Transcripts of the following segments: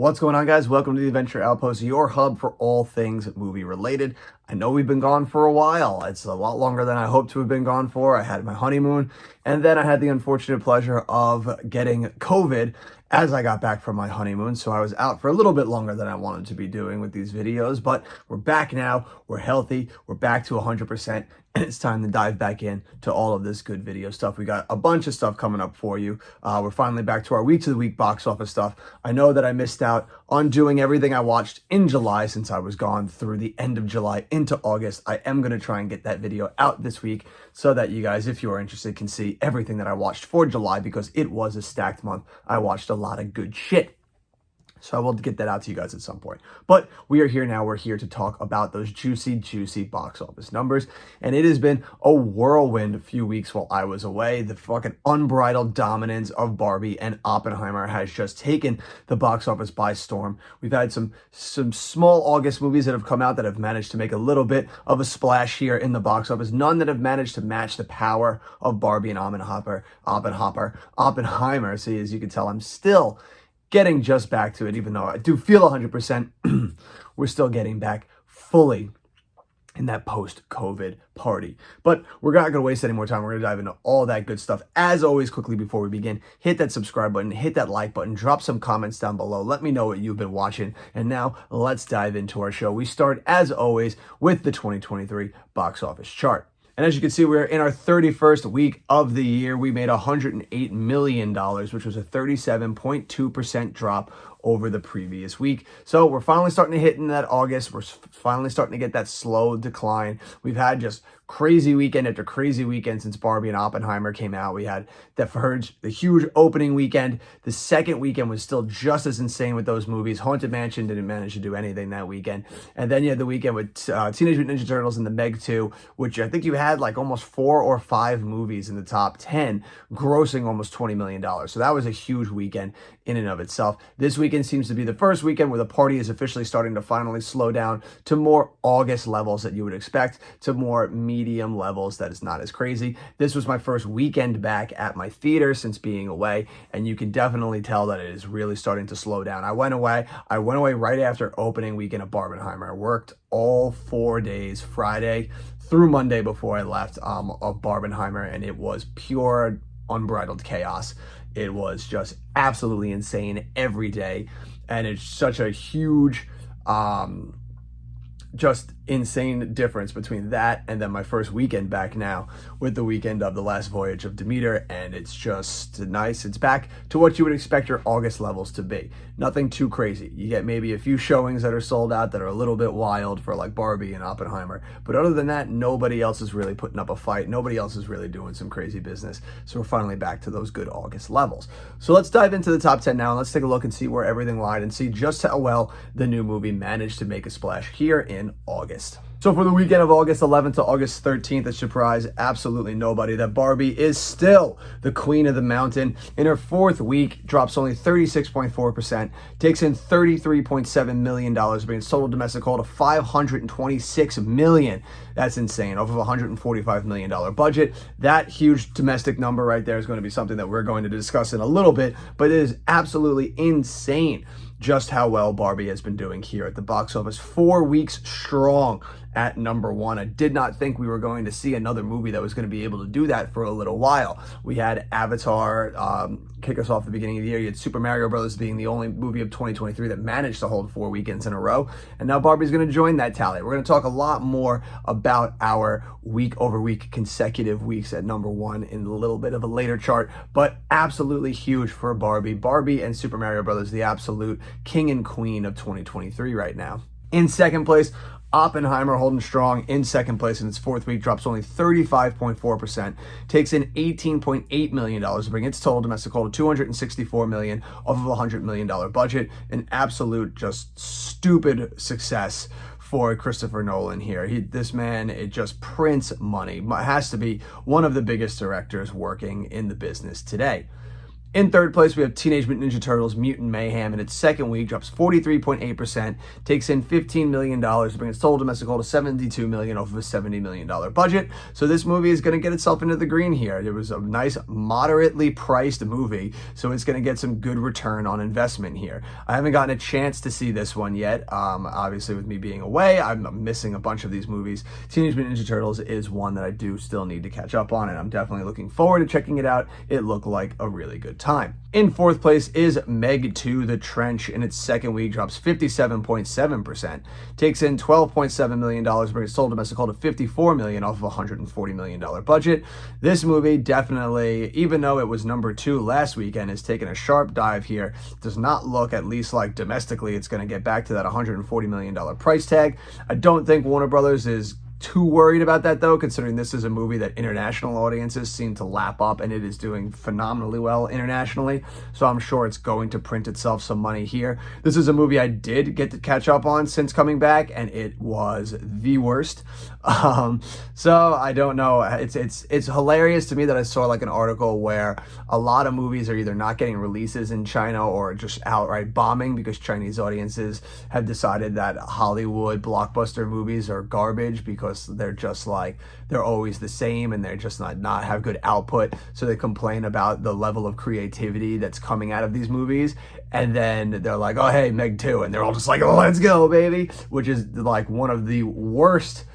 What's going on, guys? Welcome to the Adventure Outpost, your hub for all things movie related. I know we've been gone for a while. It's a lot longer than I hoped to have been gone for. I had my honeymoon, and then I had the unfortunate pleasure of getting COVID as I got back from my honeymoon. So I was out for a little bit longer than I wanted to be doing with these videos, but we're back now. We're healthy. We're back to 100%. And it's time to dive back in to all of this good video stuff. We got a bunch of stuff coming up for you. We're finally back to our week to the week box office stuff. I know that I missed out on doing everything I watched in July since I was gone through the end of July into August. I am going to try and get that video out this week so that you guys, if you are interested, can see everything that I watched for July, because it was a stacked month. I watched a lot of good shit. So I will get that out to you guys at some point. But we are here now. We're here to talk about those juicy, juicy box office numbers. And it has been a whirlwind few weeks while I was away. The fucking unbridled dominance of Barbie and Oppenheimer has just taken the box office by storm. We've had some small August movies that have come out that have managed to make a little bit of a splash here in the box office. None that have managed to match the power of Barbie and Oppenheimer. See, as you can tell, I'm still getting just back to it, even though I do feel 100%, we're still getting back fully in that post-COVID party. But we're not going to waste any more time. We're going to dive into all that good stuff. As always, quickly before we begin, hit that subscribe button, hit that like button, drop some comments down below. Let me know what you've been watching. And now let's dive into our show. We start, as always, with the 2023 box office chart. And as you can see, we're in our 31st week of the year. We made $108 million, which was a 37.2% drop over the previous week. So we're finally starting to hit in that August. We're finally starting to get that slow decline. We've had just crazy weekend after crazy weekend since Barbie and Oppenheimer came out. We had The Verge, the huge opening weekend. The second weekend was still just as insane with those movies. Haunted Mansion didn't manage to do anything that weekend. And then you had the weekend with Teenage Mutant Ninja Turtles and The Meg 2, which I think you had like almost 4 or 5 movies in the top 10, grossing almost $20 million. So that was a huge weekend in and of itself. This weekend seems to be the first weekend where the party is officially starting to finally slow down to more August levels that you would expect, to more medium levels that is not as crazy. This was my first weekend back at my theater since being away, and you can definitely tell that it is really starting to slow down. I went away right after opening weekend of Barbenheimer. I worked all 4 days, Friday through Monday before I left of Barbenheimer, and it was pure unbridled chaos. It was just absolutely insane every day, and it's such a huge just insane difference between that and then my first weekend back now with the weekend of the last Voyage of Demeter, and it's just nice. It's back to what you would expect your August levels to be. Nothing too crazy. You get maybe a few showings that are sold out that are a little bit wild for like Barbie and Oppenheimer, but other than that, nobody else is really putting up a fight. Nobody else is really doing some crazy business. So we're finally back to those good August levels. So let's dive into the top 10 now, and let's take a look and see where everything lied and see just how well the new movie managed to make a splash here in August. So for the weekend of August 11th to August 13th, it surprised absolutely nobody that Barbie is still the queen of the mountain. In her 4th week, drops only 36.4%, takes in $33.7 million, bringing its total domestic haul to $526 million. That's insane, off of a $145 million budget. That huge domestic number right there is going to be something that we're going to discuss in a little bit, but it is absolutely insane just how well Barbie has been doing here at the box office. 4 weeks strong at number 1. I did not think we were going to see another movie that was going to be able to do that for a little while. We had Avatar kick us off the beginning of the year. You had Super Mario Brothers being the only movie of 2023 that managed to hold 4 weekends in a row. And now Barbie's going to join that tally. We're going to talk a lot more about our week over week consecutive weeks at number 1 in a little bit of a later chart, but absolutely huge for Barbie. Barbie and Super Mario Brothers, the absolute king and queen of 2023 right now. In second place, Oppenheimer holding strong in second place in its 4th week, drops only 35.4%, takes in $18.8 million, bringing its total domestic haul to $264 million off of a $100 million budget. An absolute just stupid success for Christopher Nolan here. This man, it just prints money. Has to be one of the biggest directors working in the business today. In third place, we have Teenage Mutant Ninja Turtles Mutant Mayhem. In its second week, drops 43.8%, takes in $15 million to bring its total domestic haul to $72 million off of a $70 million budget. So this movie is going to get itself into the green here. It was a nice, moderately priced movie, so it's going to get some good return on investment here. I haven't gotten a chance to see this one yet. Obviously, with me being away, I'm missing a bunch of these movies. Teenage Mutant Ninja Turtles is one that I do still need to catch up on, and I'm definitely looking forward to checking it out. It looked like a really good time. In fourth place is Meg 2: The Trench. In its second week, drops 57.7%, takes in $12.7 million, brings its total domestic haul to $54 million off of a $140 million budget. This movie definitely, even though it was number 2 last weekend, has taken a sharp dive here. Does not look, at least like domestically, it's going to get back to that $140 million price tag. I don't think Warner Brothers is too worried about that, though, considering this is a movie that international audiences seem to lap up, and it is doing phenomenally well internationally, so I'm sure it's going to print itself some money here. This is a movie I did get to catch up on since coming back, and it was the worst. So I don't know. It's hilarious to me that I saw like an article where a lot of movies are either not getting releases in China or just outright bombing because Chinese audiences have decided that Hollywood blockbuster movies are garbage because they're just like, they're always the same and they're just not have good output. So they complain about the level of creativity that's coming out of these movies. And then they're like, oh, hey, Meg 2. And they're all just like, oh, let's go, baby. Which is like one of the worst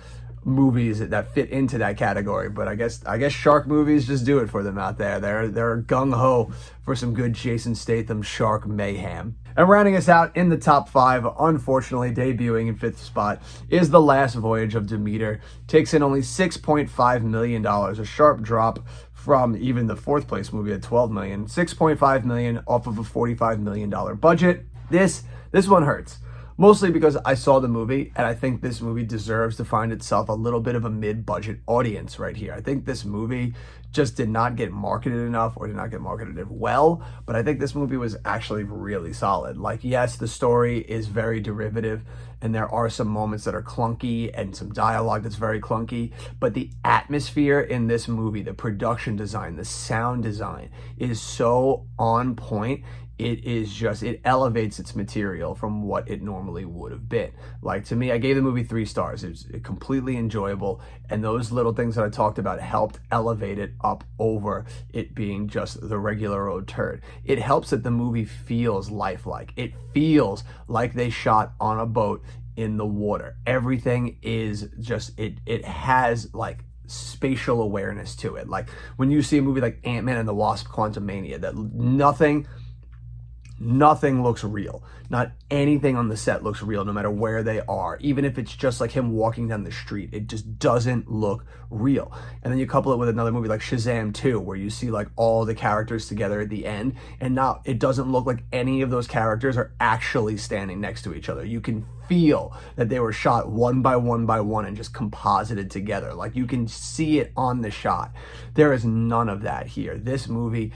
movies that fit into that category. But I guess shark movies just do it for them out there. They're gung-ho for some good Jason Statham shark mayhem. And rounding us out in the top 5, unfortunately debuting in 5th spot, is The Last Voyage of Demeter. Takes in only $6.5 million, a sharp drop from even the 4th place movie at $12 million. $6.5 million off of a $45 million budget. This one hurts. Mostly because I saw the movie, and I think this movie deserves to find itself a little bit of a mid-budget audience right here. I think this movie just did not get marketed enough or did not get marketed well, but I think this movie was actually really solid. Like, yes, the story is very derivative, and there are some moments that are clunky and some dialogue that's very clunky, but the atmosphere in this movie, the production design, the sound design is so on point. It elevates its material from what it normally would have been. Like, to me, I gave the movie 3 stars. It was completely enjoyable, and those little things that I talked about helped elevate it up over it being just the regular old turd. It helps that the movie feels lifelike. It feels like they shot on a boat in the water. Everything is just, it has like spatial awareness to it. Like when you see a movie like Ant-Man and the Wasp: Quantumania, that nothing looks real. Not anything on the set looks real, no matter where they are. Even if it's just like him walking down the street, it just doesn't look real. And then you couple it with another movie like Shazam 2, where you see like all the characters together at the end, and now it doesn't look like any of those characters are actually standing next to each other. You can feel that they were shot one by one and just composited together. Like, you can see it on the shot. There is none of that here. This movie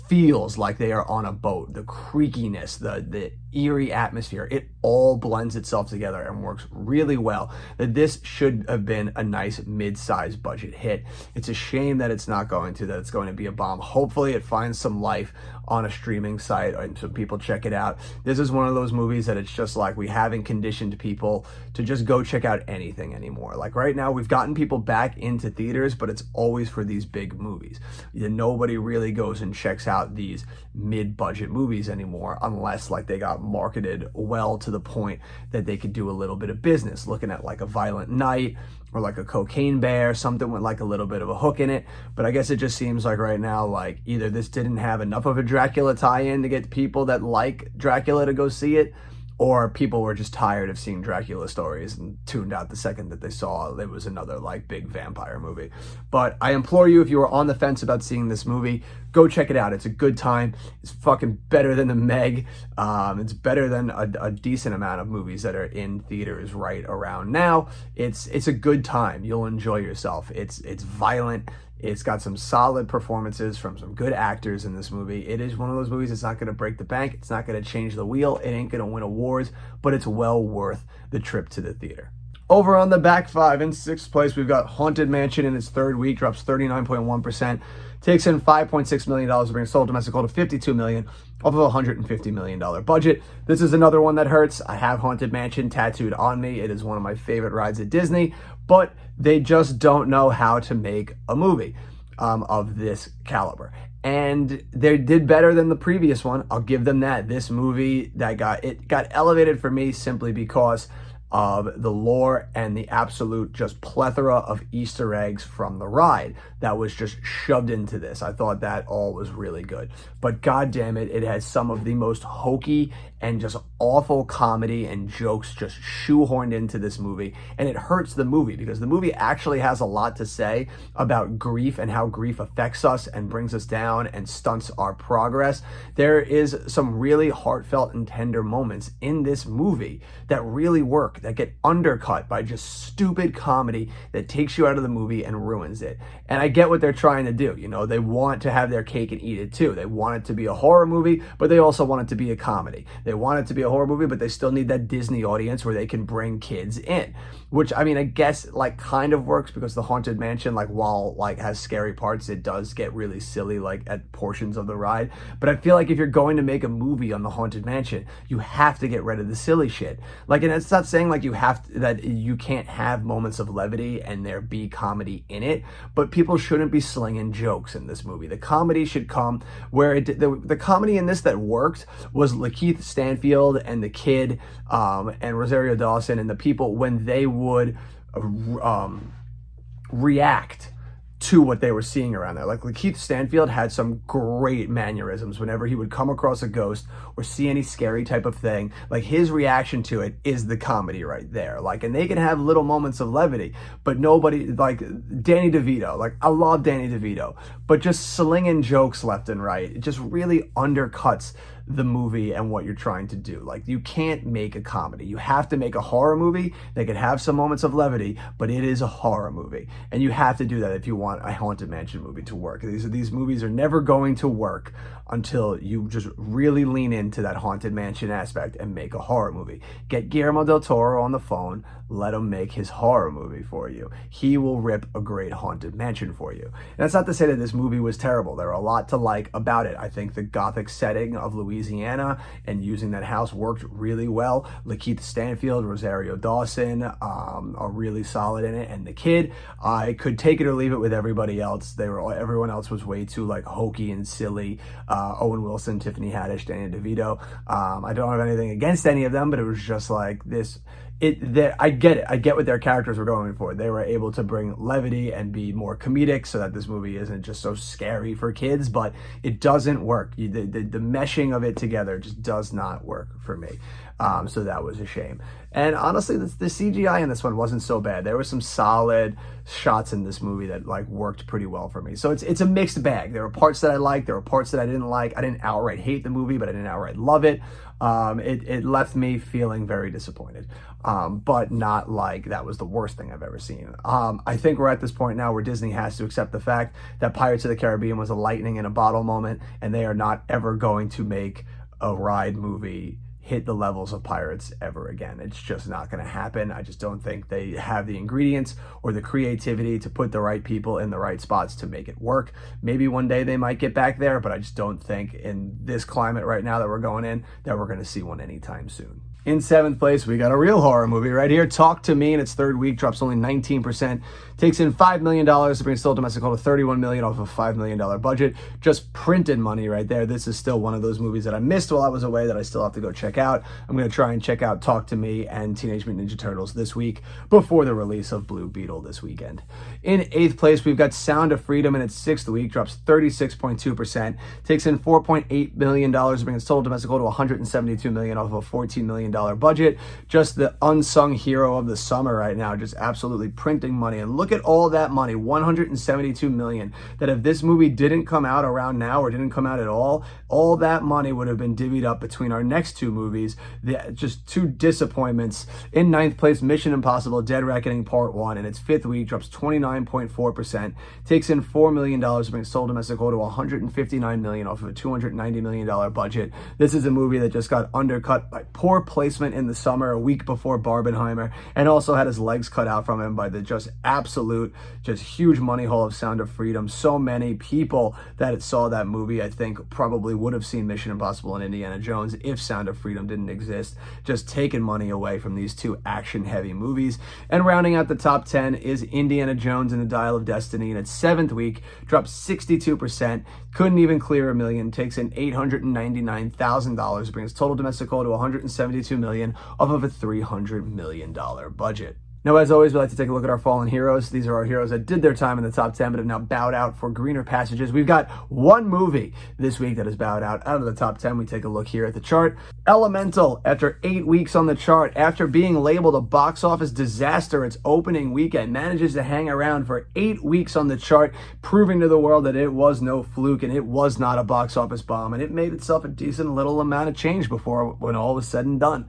feels like they are on a boat. The creakiness, the eerie atmosphere, it all blends itself together and works really well. That this should have been a nice mid-sized budget hit. It's a shame that it's not going to, that it's going to be a bomb. Hopefully it finds some life on a streaming site and some people check it out. This is one of those movies that it's just like, we haven't conditioned people to just go check out anything anymore. Like right now, we've gotten people back into theaters, but it's always for these big movies. Nobody really goes and checks out these mid-budget movies anymore, unless like they got marketed well to the point that they could do a little bit of business. Looking at like a Violent Night or like a Cocaine Bear, something with like a little bit of a hook in it. But I guess it just seems like right now, like either this didn't have enough of a Dracula tie-in to get people that like Dracula to go see it, or people were just tired of seeing Dracula stories and tuned out the second that they saw it was another like big vampire movie. But I implore you, if you are on the fence about seeing this movie, go check it out. It's a good time. It's fucking better than the Meg. It's better than a decent amount of movies that are in theaters right around now. It's a good time. You'll enjoy yourself. It's violent. It's got some solid performances from some good actors in this movie. It is one of those movies that's not going to break the bank. It's not going to change the wheel. It ain't going to win awards, but it's well worth the trip to the theater. Over on the back five, in sixth place, we've got Haunted Mansion in its third week, drops 39.1%, takes in $5.6 million, brings total domestic haul to $52 million off of a $150 million budget. This is another one that hurts. I have Haunted Mansion tattooed on me. It is one of my favorite rides at Disney, but they just don't know how to make a movie of this caliber. And they did better than the previous one. I'll give them that. This movie got elevated for me simply because of the lore and the absolute just plethora of Easter eggs from the ride that was just shoved into this. I thought that all was really good. But god damn it, it has some of the most hokey and just awful comedy and jokes just shoehorned into this movie. And it hurts the movie because the movie actually has a lot to say about grief and how grief affects us and brings us down and stunts our progress. There is some really heartfelt and tender moments in this movie that really work, that get undercut by just stupid comedy that takes you out of the movie and ruins it. And I get what they're trying to do. You know, they want to have their cake and eat it too. They want it to be a horror movie, but they also want it to be a comedy. They want it to be a horror movie, but they still need that Disney audience where they can bring kids in, which I mean, I guess like kind of works because the Haunted Mansion, like while like has scary parts, it does get really silly like at portions of the ride. But I feel like if you're going to make a movie on the Haunted Mansion, you have to get rid of the silly shit. Like, and it's not saying like you have to, that you can't have moments of levity and there be comedy in it, but people shouldn't be slinging jokes in this movie. The comedy should come where the comedy in this that worked was Lakeith Stanfield and the kid and Rosario Dawson and the people when they would react to what they were seeing around there. Like Lakeith Stanfield had some great mannerisms whenever he would come across a ghost or see any scary type of thing. Like his reaction to it is the comedy right there. Like, and they can have little moments of levity, but nobody, like Danny DeVito, like I love Danny DeVito, but just slinging jokes left and right, it just really undercuts the movie and what you're trying to do. Like, you can't make a comedy. You have to make a horror movie that could have some moments of levity, but it is a horror movie. And you have to do that if you want a Haunted Mansion movie to work. These movies are never going to work until you just really lean into that Haunted Mansion aspect and make a horror movie. Get Guillermo del Toro on the phone, let him make his horror movie for you. He will rip a great Haunted Mansion for you. And that's not to say that this movie was terrible. There are a lot to like about it. I think the gothic setting of Louisiana and using that house worked really well. Lakeith Stanfield, Rosario Dawson are really solid in it. And the kid, I could take it or leave it with everybody else. Everyone else was way too like hokey and silly. Owen Wilson, Tiffany Haddish, Danny DeVito. I don't have anything against any of them, but it was just like this. I get it. I get what their characters were going for. They were able to bring levity and be more comedic so that this movie isn't just so scary for kids, but it doesn't work. The meshing of it together just does not work for me. So that was a shame. And honestly, the CGI in this one wasn't so bad. There were some solid shots in this movie that like worked pretty well for me. So it's a mixed bag. There were parts that I liked. There were parts that I didn't like. I didn't outright hate the movie, but I didn't outright love it. It left me feeling very disappointed, but not like that was the worst thing I've ever seen. I think we're at this point now where Disney has to accept the fact that Pirates of the Caribbean was a lightning in a bottle moment, and they are not ever going to make a ride movie hit the levels of Pirates ever again. It's just not going to happen. I just don't think they have the ingredients or the creativity to put the right people in the right spots to make it work. Maybe one day they might get back there, but I just don't think in this climate right now that we're going in that we're going to see one anytime soon. In seventh place, we got a real horror movie right here. Talk to Me in its third week, drops only 19%, takes in $5 million to bring still domestic haul to $31 million off of a $5 million budget. Just printed money right there. This is still one of those movies that I missed while I was away that I still have to go check out. I'm going to try and check out Talk to Me and Teenage Mutant Ninja Turtles this week before the release of Blue Beetle this weekend. In eighth place, we've got Sound of Freedom in its sixth week, drops 36.2%, takes in $4.8 million to bring its total domestic haul to $172 million off of a $14 million budget. Just the unsung hero of the summer right now, just absolutely printing money. And look at all that money, $172 million, that if this movie didn't come out around now or didn't come out at all that money would have been divvied up between our next two movies, movies. Just two disappointments. In ninth place, Mission Impossible Dead Reckoning Part 1, in its fifth week, drops 29.4%, takes in $4 million, brings total domestic total to $159 million off of a $290 million budget. This is a movie that just got undercut by poor placement in the summer, a week before Barbenheimer, and also had his legs cut out from him by the just absolute, just huge money haul of Sound of Freedom. So many people that saw that movie, I think, probably would have seen Mission Impossible and Indiana Jones if Sound of Freedom didn't exist. Just taking money away from these two action-heavy movies. And rounding out the top 10 is Indiana Jones and the Dial of Destiny. In its seventh week, drops 62%, couldn't even clear $1 million, takes in $899,000, brings total domestic total to $172 million off of a $300 million budget. Now, as always, we like to take a look at our fallen heroes. These are our heroes that did their time in the top 10, but have now bowed out for greener passages. We've got one movie this week that has bowed out of the top 10. We take a look here at the chart. Elemental, after 8 weeks on the chart, after being labeled a box office disaster its opening weekend, manages to hang around for 8 weeks on the chart, proving to the world that it was no fluke and it was not a box office bomb, and it made itself a decent little amount of change before when all was said and done.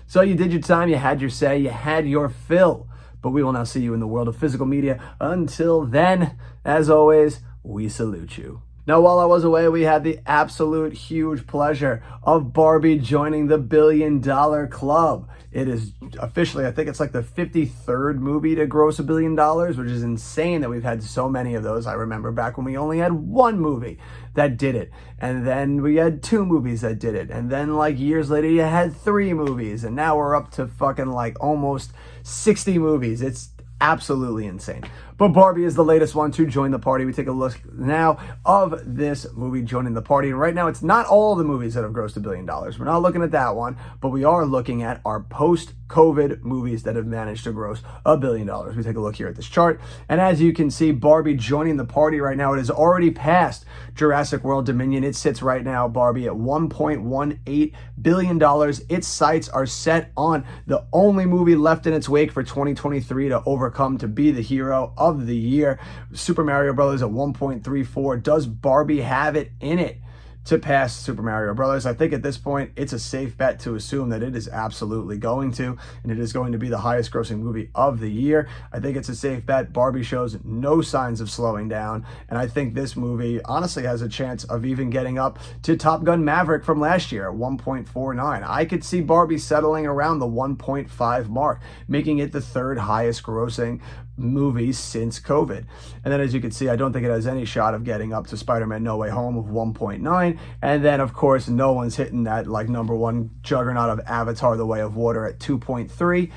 So you did your time, you had your say, you had your fill. But we will now see you in the world of physical media. Until then, as always, we salute you. Now, while I was away, we had the absolute huge pleasure of Barbie joining the $1 billion club. It is officially, I think it's like the 53rd movie to gross $1 billion, which is insane that we've had so many of those. I remember back when we only had one movie that did it. And then we had 2 movies that did it. And then like years later, you had 3 movies. And now we're up to fucking like almost 60 movies. It's absolutely insane. But Barbie is the latest one to join the party. We take a look now of this movie joining the party. And right now, it's not all the movies that have grossed $1 billion. We're not looking at that one, but we are looking at our post-COVID movies that have managed to gross $1 billion. We take a look here at this chart. And as you can see, Barbie joining the party right now. It has already passed Jurassic World Dominion. It sits right now, Barbie, at $1.18 billion. Its sights are set on the only movie left in its wake for 2023 to overcome, to be the hero of the year. Super Mario Brothers at 1.34. Does Barbie have it in it to pass Super Mario Brothers? I think at this point, it's a safe bet to assume that it is absolutely going to, and it is going to be the highest grossing movie of the year. I think it's a safe bet. Barbie shows no signs of slowing down, and I think this movie honestly has a chance of even getting up to Top Gun Maverick from last year at 1.49. I could see Barbie settling around the 1.5 mark, making it the third highest grossing movie since COVID. And then as you can see, I don't think it has any shot of getting up to Spider-Man No Way Home of 1.9. And then of course, no one's hitting that like number one juggernaut of Avatar: The Way of Water at 2.3.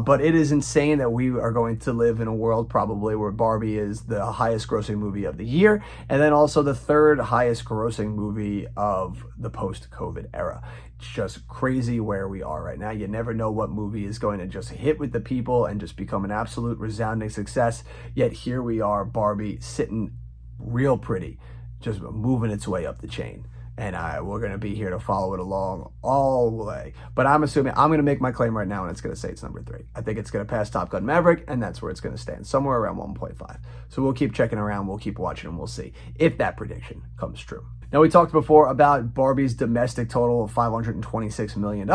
But it is insane that we are going to live in a world probably where Barbie is the highest grossing movie of the year, and then also the third highest grossing movie of the post-COVID era. It's just crazy where we are right now. You never know what movie is going to just hit with the people and just become an absolute resounding success. Yet here we are, Barbie sitting real pretty, just moving its way up the chain. And we're going to be here to follow it along all the way. But I'm assuming, I'm going to make my claim right now, and it's going to say it's number 3. I think it's going to pass Top Gun Maverick, and that's where it's going to stand, somewhere around 1.5. So we'll keep checking around, we'll keep watching, and we'll see if that prediction comes true. Now, we talked before about Barbie's domestic total of $526 million,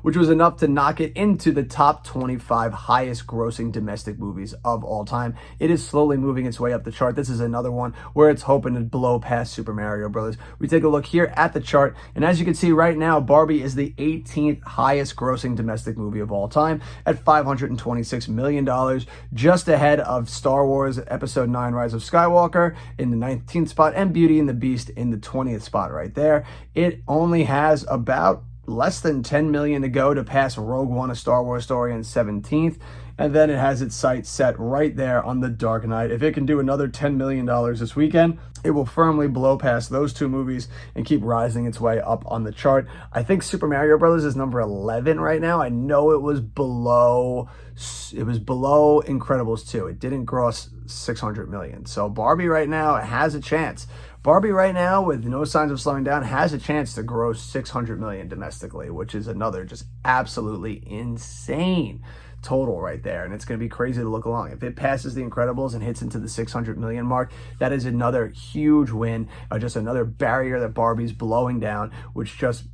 which was enough to knock it into the top 25 highest grossing domestic movies of all time. It is slowly moving its way up the chart. This is another one where it's hoping to blow past Super Mario Brothers. We take a look here at the chart, and as you can see right now, Barbie is the 18th highest grossing domestic movie of all time at $526 million, just ahead of Star Wars Episode 9 Rise of Skywalker in the 19th spot and Beauty and the Beast in the 20th spot right there. It only has about less than 10 million to go to pass Rogue One: A Star Wars Story in 17th. And then it has its sights set right there on The Dark Knight. If it can do another $10 million this weekend, it will firmly blow past those two movies and keep rising its way up on the chart. I think Super Mario Brothers is number 11 right now. I know it was below Incredibles 2. It didn't gross 600 million. So Barbie right now has a chance. Barbie right now, with no signs of slowing down, has a chance to gross 600 million domestically, which is another just absolutely insane total right there. And it's going to be crazy to look along. If it passes The Incredibles and hits into the 600 million mark, that is another huge win, just another barrier that Barbie's blowing down, which just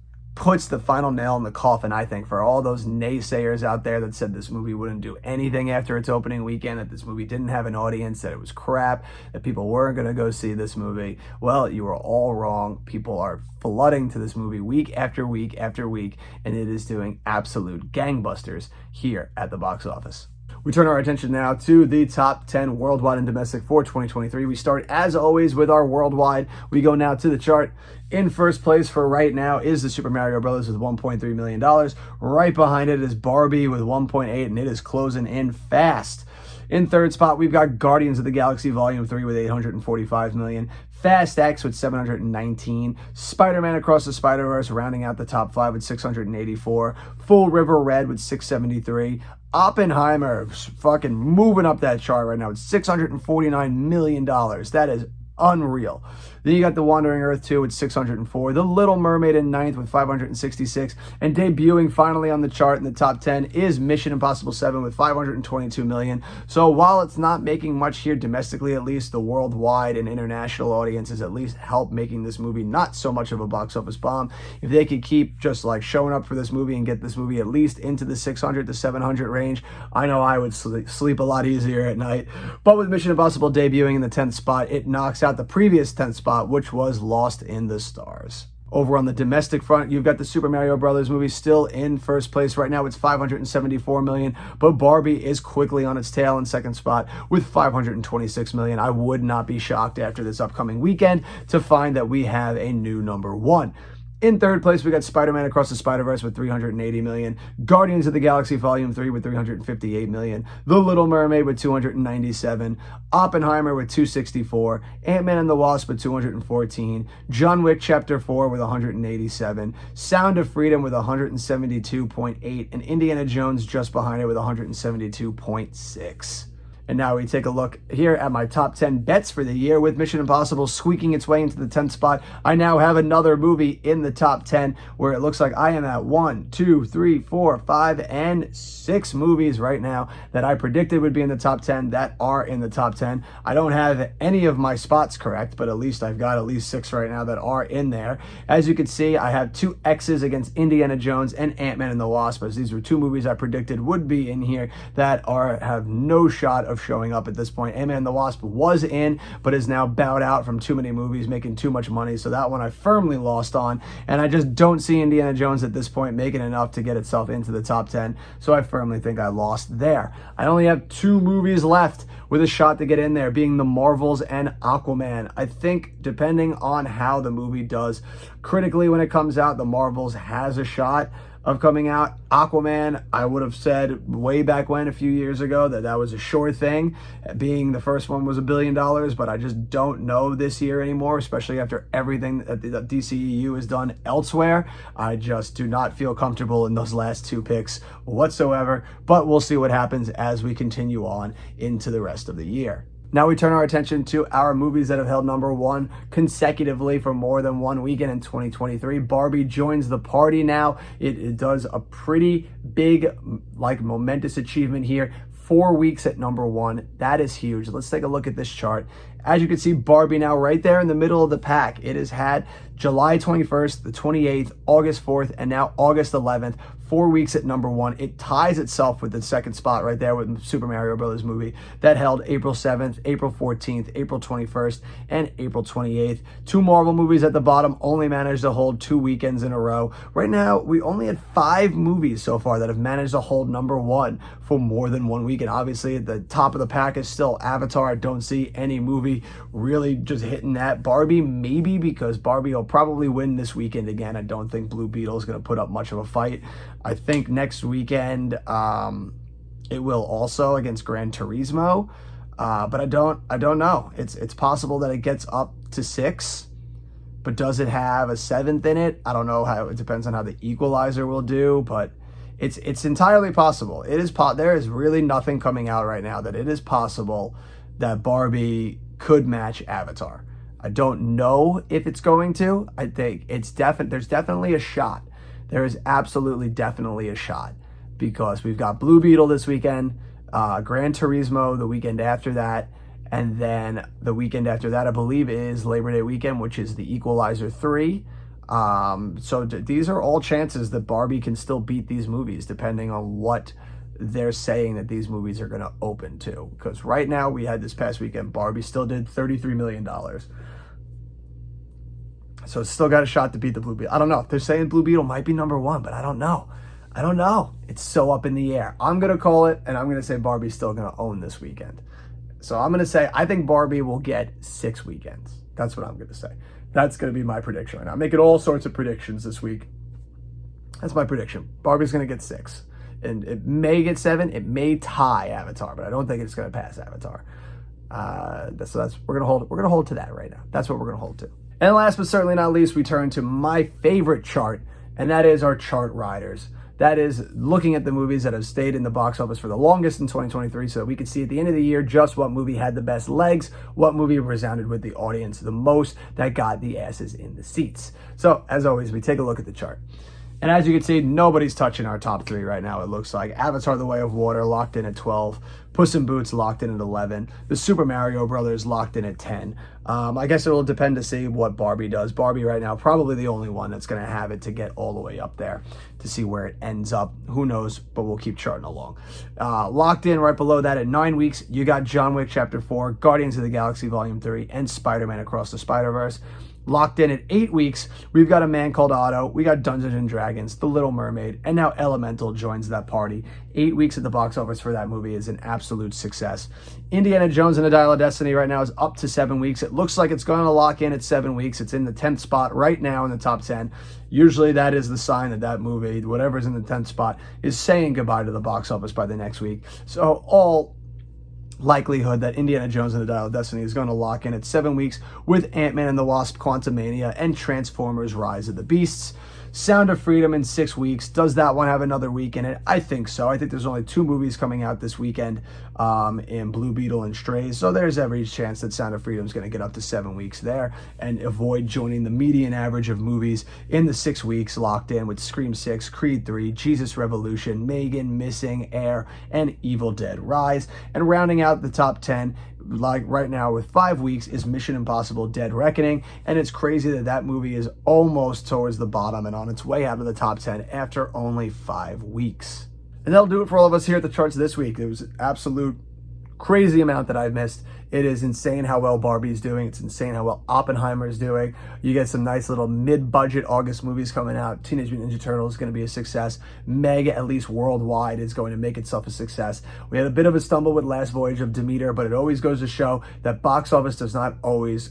puts the final nail in the coffin, I think, for all those naysayers out there that said this movie wouldn't do anything after its opening weekend, that this movie didn't have an audience, that it was crap, that people weren't going to go see this movie. Well, you were all wrong. People are flooding to this movie week after week after week, and it is doing absolute gangbusters here at the box office. We turn our attention now to the top 10 worldwide and domestic for 2023. We start, as always, with our worldwide. We go now to the chart. In first place for right now is the Super Mario Bros. With $1.3 million. Right behind it is Barbie with 1.8, and it is closing in fast. In third spot, we've got Guardians of the Galaxy Volume 3 with $845 million. Fast X with $719. Spider-Man Across the Spider-Verse rounding out the top 5 with $684. Full River Red with $673. Oppenheimer fucking moving up that chart right now. It's $649 million. That is unreal. Then you got The Wandering Earth 2 with $604. The Little Mermaid in ninth with $566. And debuting finally on the chart in the top 10 is Mission Impossible 7 with $522 million. So while it's not making much here domestically, at least, the worldwide and international audiences at least help making this movie not so much of a box office bomb. If they could keep just like showing up for this movie and get this movie at least into the 600 to 700 range, I know I would sleep a lot easier at night. But with Mission Impossible debuting in the 10th spot, it knocks out the previous 10th spot, which was Lost in the Stars. Over on the domestic front, you've got the Super Mario Brothers movie still in first place right now. It's $574 million, but Barbie is quickly on its tail in second spot with $526 million. I would not be shocked after this upcoming weekend to find that we have a new number one. In third place, we got Spider-Man Across the Spider-Verse with $380 million. Guardians of the Galaxy Volume 3 with $358 million. The Little Mermaid with $297. Oppenheimer with $264. Ant-Man and the Wasp with $214. John Wick Chapter 4 with $187. Sound of Freedom with $172.8. And Indiana Jones just behind it with $172.6. And now we take a look here at my top 10 bets for the year. With Mission Impossible squeaking its way into the 10th spot, I now have another movie in the top 10 where it looks like I am at 1, 2, 3, 4, 5, and 6 movies right now that I predicted would be in the top 10 that are in the top 10. I don't have any of my spots correct, but at least I've got at least 6 right now that are in there. As you can see, I have 2 X's against Indiana Jones and Ant-Man and the Wasp, as these were 2 movies I predicted would be in here that have no shot of showing up at this point. Ant-Man and the Wasp was in, but is now bowed out from too many movies, making too much money. So that one I firmly lost on, and I just don't see Indiana Jones at this point making enough to get itself into the top 10. So I firmly think I lost there. I only have 2 movies left with a shot to get in there, being The Marvels and Aquaman. I think depending on how the movie does critically when it comes out, The Marvels has a shot of coming out. Aquaman, I would have said way back when, a few years ago, that was a sure thing, being the first one was $1 billion, but I just don't know this year anymore, especially after everything that the DCEU has done elsewhere. I just do not feel comfortable in those last 2 picks whatsoever, but we'll see what happens as we continue on into the rest of the year. Now we turn our attention to our movies that have held number 1 consecutively for more than one weekend in 2023. Barbie joins the party now. It does a pretty big, momentous achievement here. 4 weeks at number 1. That is huge. Let's take a look at this chart. As you can see, Barbie now right there in the middle of the pack. It has had July 21st, the 28th, August 4th, and now August 11th. 4 weeks at number 1. It ties itself with the second spot right there with Super Mario Bros. Movie that held April 7th, April 14th, April 21st, and April 28th. 2 Marvel movies at the bottom only managed to hold 2 weekends in a row. Right now, we only had 5 movies so far that have managed to hold number 1 for more than 1 weekend. Obviously, at the top of the pack is still Avatar. I don't see any movie really just hitting that. Barbie, maybe, because Barbie will probably win this weekend again. I don't think Blue Beetle is going to put up much of a fight. I think next weekend it will also against Gran Turismo, but I don't know. It's possible that it gets up to 6, but does it have a 7th in it? I don't know how. It depends on how the Equalizer will do, but it's entirely possible. There is really nothing coming out right now that it is possible that Barbie could match Avatar. I don't know if it's going to. I think there's definitely a shot. There is absolutely definitely a shot, because we've got Blue Beetle this weekend, Gran Turismo the weekend after that, and then the weekend after that, I believe, is Labor Day weekend, which is the Equalizer 3. These are all chances that Barbie can still beat these movies, depending on what they're saying that these movies are going to open to. Because right now, we had this past weekend, Barbie still did $33 million. So it's still got a shot to beat the Blue Beetle. I don't know. They're saying Blue Beetle might be number one, but I don't know. It's so up in the air. I'm going to call it, and I'm going to say Barbie's still going to own this weekend. So I'm going to say I think Barbie will get 6 weekends. That's what I'm going to say. That's going to be my prediction right now. I'm making all sorts of predictions this week. That's my prediction. Barbie's going to get 6. And it may get 7. It may tie Avatar, but I don't think it's going to pass Avatar. We're going to hold to that right now. That's what we're going to hold to. And last but certainly not least, we turn to my favorite chart, and that is our chart riders. That is looking at the movies that have stayed in the box office for the longest in 2023 so that we can see at the end of the year just what movie had the best legs, what movie resounded with the audience the most, that got the asses in the seats. So, as always, we take a look at the chart. And as you can see, nobody's touching our top 3 right now, it looks like. Avatar: The Way of Water locked in at 12. Puss in Boots locked in at 11. The Super Mario Brothers locked in at 10. I guess it will depend to see what Barbie does. Barbie right now, probably the only one that's going to have it to get all the way up there to see where it ends up. Who knows, but we'll keep charting along. Locked in right below that at 9 weeks, you got John Wick Chapter 4, Guardians of the Galaxy Volume 3, and Spider-Man Across the Spider-Verse. Locked in at 8 weeks, we've got A Man Called Otto, we got Dungeons and Dragons, The Little Mermaid, and now Elemental joins that party. 8 weeks at the box office for that movie is an absolute success. Indiana Jones and the Dial of Destiny right now is up to 7 weeks. It looks like it's going to lock in at 7 weeks. It's in the 10th spot right now in the top 10. Usually that is the sign that that movie, whatever's in the 10th spot, is saying goodbye to the box office by the next week. So all likelihood that Indiana Jones and the Dial of Destiny is going to lock in at 7 weeks with Ant-Man and the Wasp: Quantumania and Transformers: Rise of the Beasts. Sound of Freedom in 6 weeks. Does that one have another week in it? I think so. I think there's only 2 movies coming out this weekend in Blue Beetle and Strays. So there's every chance that Sound of Freedom is going to get up to 7 weeks there and avoid joining the median average of movies in the 6 weeks locked in with Scream 6, Creed 3, Jesus Revolution, Megan, Missing, Air, and Evil Dead Rise. And rounding out the top 10, like right now with 5 weeks, is Mission Impossible: Dead Reckoning. And it's crazy that that movie is almost towards the bottom and on its way out of the top 10 after only 5 weeks. And that'll do it for all of us here at the charts this week. It was an absolute crazy amount that I've missed. It is insane how well Barbie's doing. It's insane how well Oppenheimer's doing. You get some nice little mid-budget August movies coming out. Teenage Mutant Ninja Turtles is going to be a success. Meg, at least worldwide, is going to make itself a success. We had a bit of a stumble with Last Voyage of Demeter, but it always goes to show that box office does not always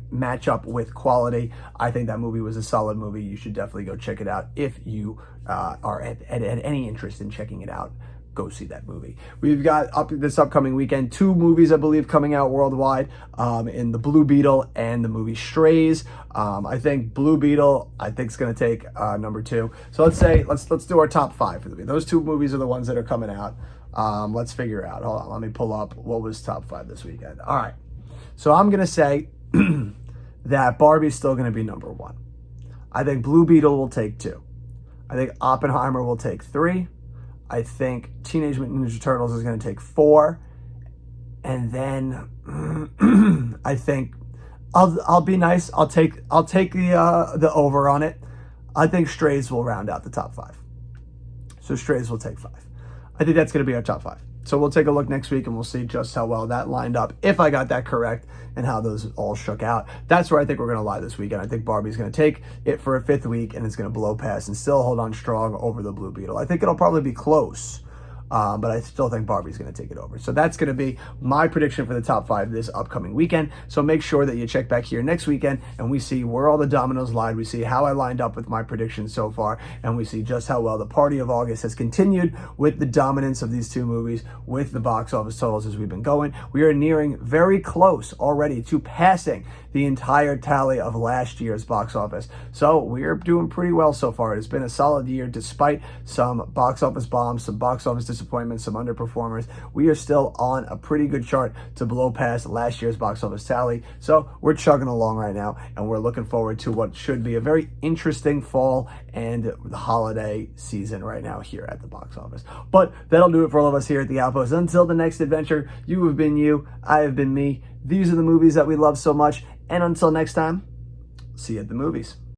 match up with quality. I think that movie was a solid movie. You should definitely go check it out if you are at any interest in checking it out. Go see that movie. We've got this upcoming weekend 2 movies, I believe, coming out worldwide in the Blue Beetle and the movie Strays. I think Blue Beetle, I think, is going to take number 2. So let's do our top 5 for the week. Those 2 movies are the ones that are coming out. Let's figure out. Hold on, let me pull up what was top 5 this weekend. All right. So I'm going to say that Barbie's still going to be number 1. I think Blue Beetle will take 2. I think Oppenheimer will take 3. I think Teenage Mutant Ninja Turtles is going to take 4. And then I think I'll be nice. I'll take the over on it. I think Strays will round out the top 5. So Strays will take 5. I think that's going to be our top 5. So we'll take a look next week and we'll see just how well that lined up, if I got that correct, and how those all shook out. That's where I think we're going to lie this weekend. I think Barbie's going to take it for a 5th week and it's going to blow past and still hold on strong over the Blue Beetle. I think it'll probably be close, but I still think Barbie's going to take it over. So that's going to be my prediction for the top 5 this upcoming weekend. So make sure that you check back here next weekend and we see where all the dominoes lied. We see how I lined up with my predictions so far, and we see just how well the party of August has continued with the dominance of these 2 movies with the box office totals as we've been going. We are nearing very close already to passing the entire tally of last year's box office. So we're doing pretty well so far. It's been a solid year despite some box office bombs, some box office disappointments, some underperformers. We are still on a pretty good chart to blow past last year's box office tally. So we're chugging along right now, and we're looking forward to what should be a very interesting fall and the holiday season right now here at the box office. But that'll do it for all of us here at the Outpost. Until the next adventure, you have been you, I have been me. These are the movies that we love so much. And until next time, See you at the movies.